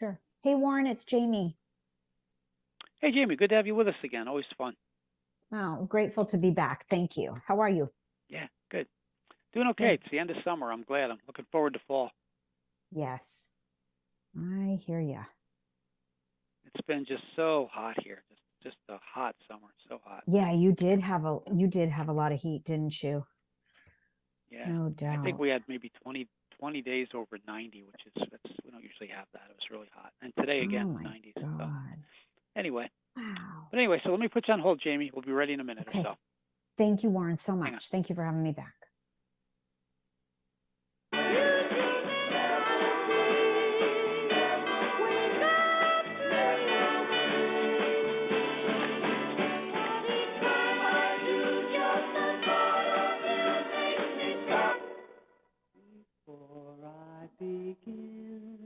Sure. Hey, Warren, it's Jamie. Hey, Jamie, good to have you with us again. Always fun. Oh, grateful to be back. Thank you. How are you? Yeah, good. Doing okay. Good. It's the end of summer. I'm glad. I'm looking forward to fall. Yes, I hear ya. It's been just so hot here. Just a hot summer. So hot. Yeah, you did have a lot of heat, didn't you? Yeah. No I think doubt. we had maybe 20 days over 90, which is that's we don't usually have that. It was really hot. And today Oh again, my 90s. So God. anyway, Wow. so let me put you on hold, Jamie. We'll be ready in a minute or Okay. so. Thank you, Warren, so Hang on. much. Thank you for having me back. Before I begin.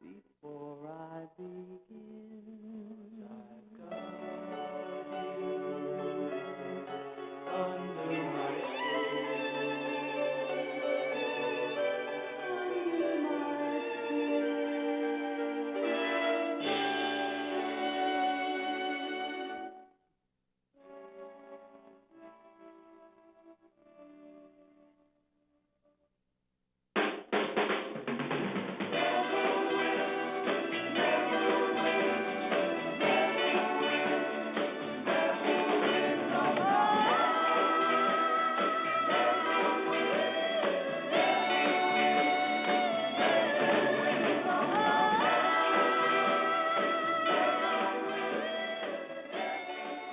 Before I begin, I've got you under my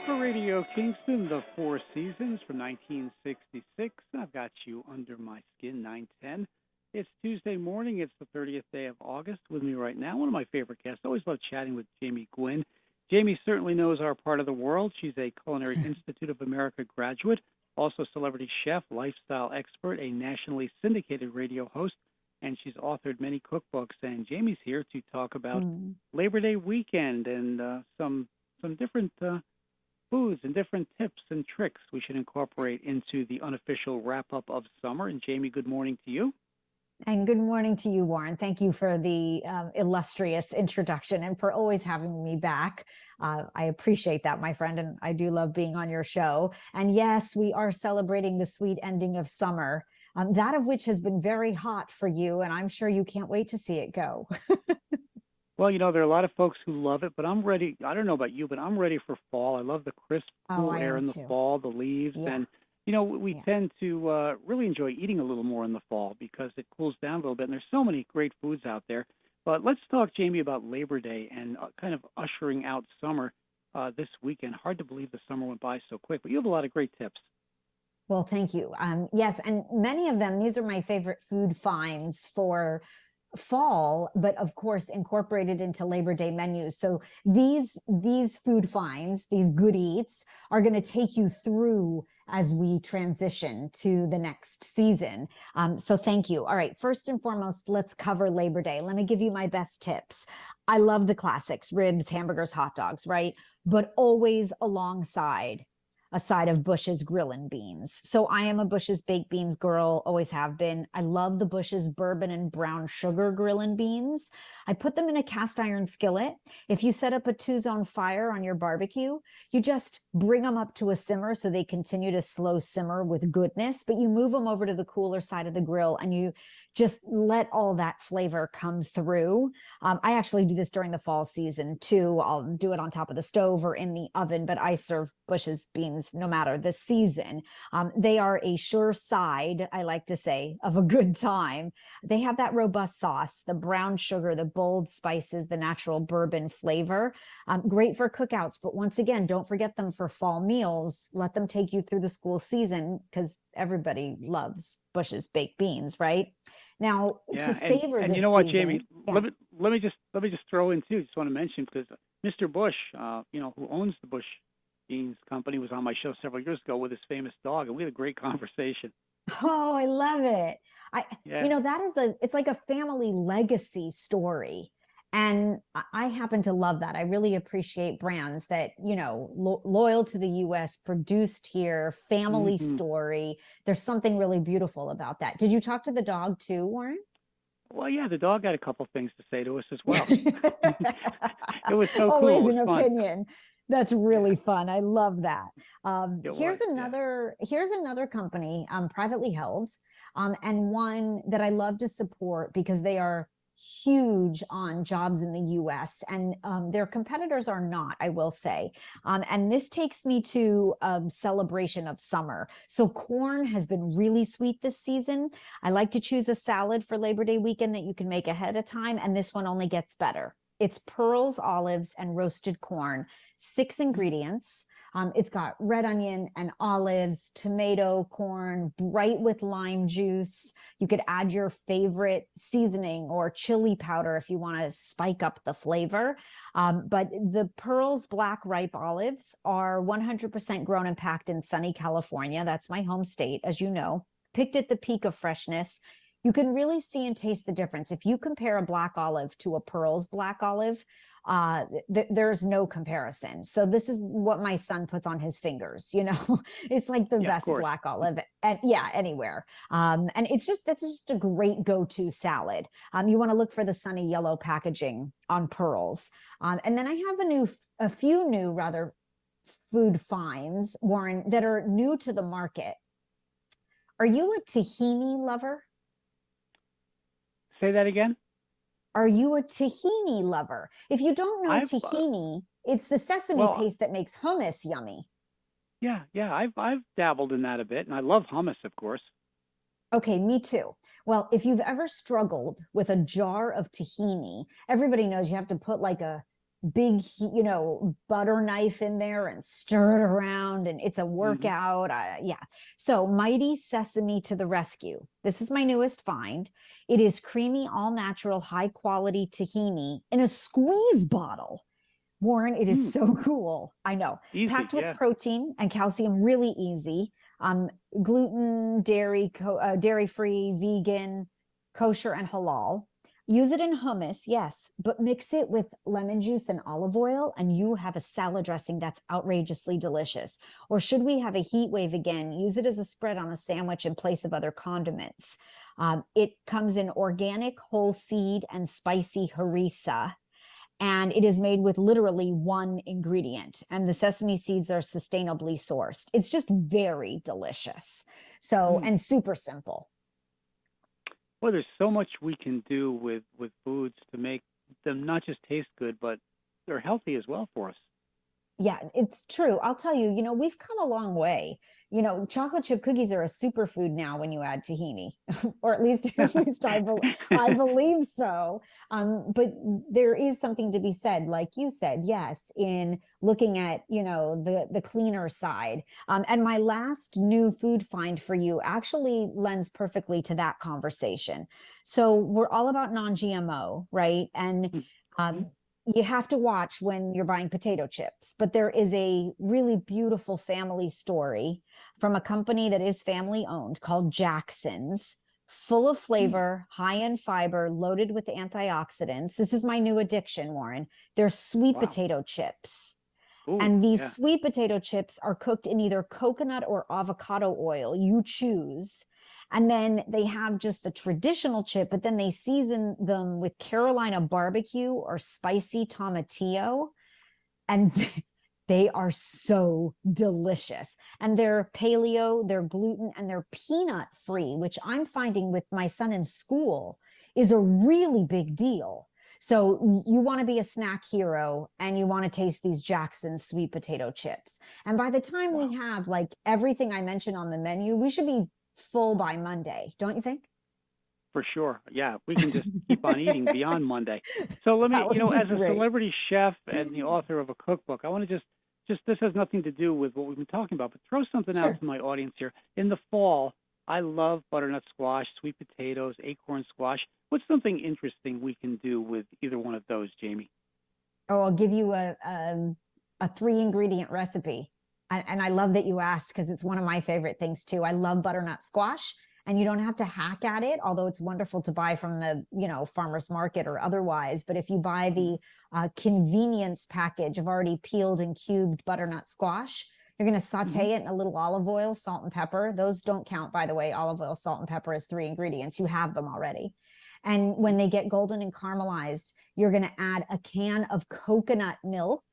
For Radio Kingston, the Four Seasons from 1966. I've got you under my skin, 910. It's Tuesday morning. It's the 30th day of August. With me right now, one of my favorite guests. Always love chatting with Jamie Gwen. Jamie certainly knows our part of the world. She's a Culinary Institute of America graduate, also celebrity chef, lifestyle expert, a nationally syndicated radio host, and she's authored many cookbooks. And Jamie's here to talk about Mm. Labor Day weekend and some different foods and different tips and tricks we should incorporate into the unofficial wrap-up of summer. And Jamie, good morning to you. And good morning to you, Warren. Thank you for the illustrious introduction and for always having me back. I appreciate that, my friend, and I do love being on your show. And yes, we are celebrating the sweet ending of summer, that of which has been very hot for you, and I'm sure you can't wait to see it go. Well, there are a lot of folks who love it, but I'm ready. I don't know about you, but I'm ready for fall. I love the crisp, Oh, cool I air am in the too. fall, the leaves, Yeah, and we yeah. tend to really enjoy eating a little more in the fall because it cools down a little bit, and there's so many great foods out there. But let's talk, Jamie, about Labor Day and kind of ushering out summer this weekend. Hard to believe the summer went by so quick, but you have a lot of great tips. Well, thank you. Yes, and many of them, these are my favorite food finds for fall, but of course incorporated into Labor Day menus. So these food finds, these good eats, are going to take you through as we transition to the next season. So thank you. All right, first and foremost, let's cover Labor Day. Let me give you my best tips. I love the classics: ribs, hamburgers, hot dogs, right? But always alongside a side of Bush's grill and beans. So I am a Bush's baked beans girl, always have been. I love the Bush's bourbon and brown sugar grill and beans. I put them in a cast iron skillet. If you set up a 2-zone fire on your barbecue, you just bring them up to a simmer so they continue to slow simmer with goodness, but you move them over to the cooler side of the grill and you just let all that flavor come through. I actually do this during the fall season too. I'll do it on top of the stove or in the oven, but I serve Bush's beans no matter the season. They are a sure side, I like to say, of a good time. They have that robust sauce, the brown sugar, the bold spices, the natural bourbon flavor. Great for cookouts, but once again, don't forget them for fall meals. Let them take you through the school season because everybody loves Bush's baked beans, right? Now, to Yeah, savor and you this know what, Jamie? season, yeah. Let me just throw in too. Just want to mention because Mr. Bush, who owns the Bush Beans Company, was on my show several years ago with his famous dog, and we had a great conversation. Oh, I love it. Yeah. That is it's like a family legacy story. And I happen to love that. I really appreciate brands that, loyal to the US, produced here, family Hmm. story. There's something really beautiful about that. Did you talk to the dog too, Warren? Well, yeah, the dog had a couple things to say to us as well. It was so cool. Always It an was fun. opinion. That's Yeah, really fun. I love that. it Here's was. Yeah. another company, privately held, and one that I love to support because they are huge on jobs in the US, and their competitors are not, I will say. And this takes me to a celebration of summer. So corn has been really sweet this season. I like to choose a salad for Labor Day weekend that you can make ahead of time, and this one only gets better. It's pearls, olives, and roasted corn, 6 ingredients. It's got red onion and olives, tomato, corn, bright with lime juice. You could add your favorite seasoning or chili powder if you want to spike up the flavor. But the Pearls Black Ripe olives are 100% grown and packed in sunny California. That's my home state, as you know. Picked at the peak of freshness. You can really see and taste the difference. If you compare a black olive to a Pearls black olive, there's no comparison. So this is what my son puts on his fingers. It's like the Yeah, of best course. black olive, and yeah, anywhere. And that's just a great go-to salad. You want to look for the sunny yellow packaging on Pearls. And then I have a few new rather food finds, Warren, that are new to the market. Are you a tahini lover? Say that again. Are you a tahini lover? If you don't know I've tahini, it's the sesame well, paste that makes hummus yummy. yeah. I've dabbled in that a bit, and I love hummus, of course. Okay, me too. Well, if you've ever struggled with a jar of tahini, everybody knows you have to put like a big, butter knife in there and stir it around, and it's a Hmm. workout. Yeah. So, Mighty Sesame to the rescue. This is my newest find. It is creamy, all natural, high quality tahini in a squeeze bottle. Warren, it is Mm, so cool. I know. easy. Packed with Yeah. protein and calcium, really easy. Gluten, dairy free, vegan, kosher, and halal. Use it in hummus, yes, but mix it with lemon juice and olive oil, and you have a salad dressing that's outrageously delicious. Or should we have a heat wave again, use it as a spread on a sandwich in place of other condiments. It comes in organic, whole seed, and spicy harissa, and it is made with literally one ingredient, and the sesame seeds are sustainably sourced. It's just very delicious, so, Mm. and super simple. Well, there's so much we can do with foods to make them not just taste good, but they're healthy as well for us. Yeah, it's true. I'll tell you, we've come a long way. Chocolate chip cookies are a superfood now when you add tahini, or at least I believe so. But there is something to be said, like you said, yes, in looking at, the cleaner side. And my last new food find for you actually lends perfectly to that conversation. So we're all about non-GMO, right? And Mhm. um, you have to watch when you're buying potato chips, but there is a really beautiful family story from a company that is family owned called Jackson's, full of Mm. flavor, high in fiber, loaded with antioxidants. This is my new addiction, Warren. They're sweet Wow. potato chips. Ooh, And these yeah. sweet potato chips are cooked in either coconut or avocado oil, you choose. And then they have just the traditional chip, but then they season them with Carolina barbecue or spicy tomatillo. And they are so delicious. And they're paleo, they're gluten, and they're peanut free, which I'm finding with my son in school is a really big deal. So you want to be a snack hero and you want to taste these Jackson sweet potato chips. And by the time Wow. we have like everything I mentioned on the menu, we should be full by Monday, don't you think? For sure. Yeah, we can just keep on eating beyond Monday. So let me, That would be as a great. celebrity chef and the author of a cookbook, I want to just this has nothing to do with what we've been talking about, but throw something out Sure. to my audience here. In the fall, I love butternut squash, sweet potatoes, acorn squash. What's something interesting we can do with either one of those, Jamie? Oh, I'll give you a 3 ingredient recipe. And I love that you asked because it's one of my favorite things too. I love butternut squash, and you don't have to hack at it, although it's wonderful to buy from the, farmer's market or otherwise. But if you buy Mm, the convenience package of already peeled and cubed butternut squash, you're going to hmm saute it in a little olive oil, salt and pepper. Those don't count, by the way. Olive oil, salt and pepper as 3 ingredients. You have them already. And hmm when they get golden and caramelized, you're going to add a can of coconut milk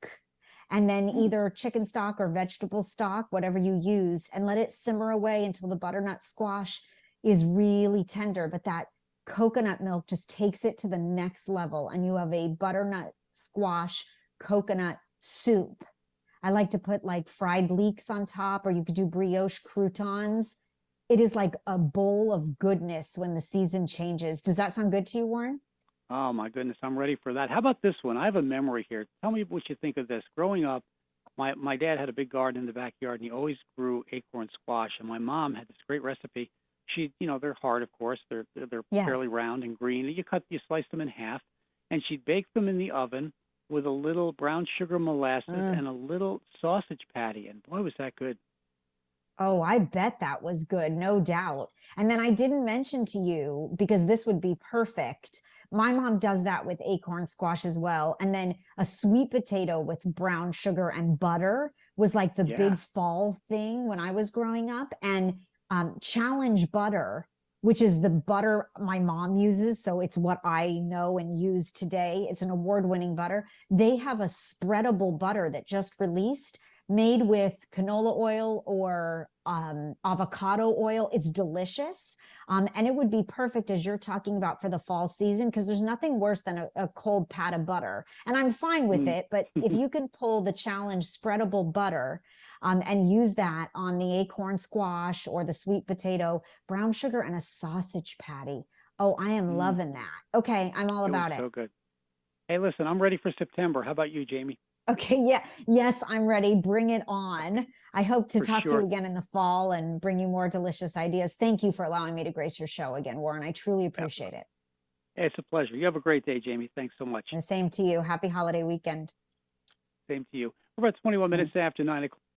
and then Mm, either chicken stock or vegetable stock, whatever you use, and let it simmer away until the butternut squash is really tender. But that coconut milk just takes it to the next level, and you have a butternut squash coconut soup. I like to put like fried leeks on top, or you could do brioche croutons. It is like a bowl of goodness when the season changes. Does that sound good to you, Warren? oh my goodness, I'm ready for that. How about this one? I have a memory here. Tell me what you think of this. Growing up, my dad had a big garden in the backyard, and he always grew acorn squash. And my mom had this great recipe. They're hard, of course. They're fairly Yes. round and green. You slice them in half, and she'd bake them in the oven with a little brown sugar molasses Mm. and a little sausage patty. And boy, was that good. Oh, I bet that was good, no doubt. And then I didn't mention to you, because this would be perfect. My mom does that with acorn squash as well. And then a sweet potato with brown sugar and butter was like the Yeah. big fall thing when I was growing up. And challenge butter, which is the butter my mom uses. So it's what I know and use today. It's an award-winning butter. They have a spreadable butter that just released, made with canola oil or avocado oil. It's delicious. And it would be perfect, as you're talking about, for the fall season, because there's nothing worse than a cold pat of butter. And I'm fine with Mm. it. But if you can pull the challenge spreadable butter and use that on the acorn squash or the sweet potato, brown sugar, and a sausage patty. Oh, I am Mm. loving that. Okay, I'm all It was about it. so good. Hey, listen, I'm ready for September. How about you, Jamie? Okay, yeah, yes, I'm ready. Bring it on. I hope to For talk to you sure. again in the fall and bring you more delicious ideas. Thank you for allowing me to grace your show again, Warren. I truly Yeah. appreciate it. Hey, it's a pleasure. You have a great day, Jamie. Thanks so much. And the same to you. Happy holiday weekend. Same to you. We're about 21 minutes Thanks. after 9 o'clock.